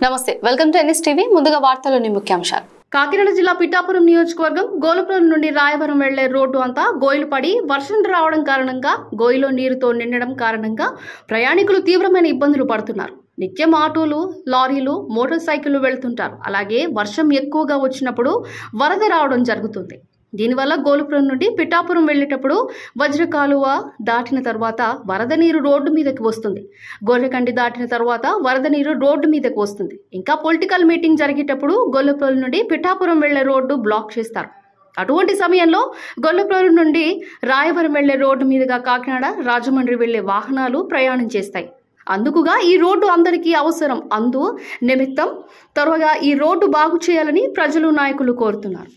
నమస్తే, welcome to NS TV. ముందుగా వార్తల్లోని ముఖ్యాంశాలు. కాకినాడ జిల్లా పిఠాపురం నియోజకవర్గం గోలుపురం నుండి రాయవరం వెళ్లే రోడ్డు అంతా గోయిలు పడి వర్షం రావడం కారణంగా గోయిలో నీరుతో నిండడం కారణంగా ప్రయాణికులు తీవ్రమైన ఇబ్బందులు పడుతున్నారు. నిత్యం ఆటోలు, లారీలు, మోటార్ సైకిళ్లు వెళ్తుంటారు. అలాగే వర్షం ఎక్కువగా వచ్చినప్పుడు వరద రావడం జరుగుతుంది. దీనివల్ల గోలుపురం నుండి పిఠాపురం వెళ్లేటప్పుడు వజ్రకాలువ దాటిన తర్వాత వరద నీరు రోడ్డు మీదకి వస్తుంది. గొర్రెకండి దాటిన తర్వాత వరద నీరు రోడ్డు మీదకి వస్తుంది. ఇంకా పొలిటికల్ మీటింగ్ జరిగేటప్పుడు గొల్లపురం నుండి పిఠాపురం వెళ్లే రోడ్డు బ్లాక్ చేస్తారు. అటువంటి సమయంలో గొల్లపురం నుండి రాయవరం వెళ్లే రోడ్డు మీదుగా కాకినాడ, రాజమండ్రి వెళ్లే వాహనాలు ప్రయాణం చేస్తాయి. అందుకుగా ఈ రోడ్డు అందరికీ అవసరం. అందు నిమిత్తం త్వరగా ఈ రోడ్డు బాగు చేయాలని ప్రజలు, నాయకులు కోరుతున్నారు.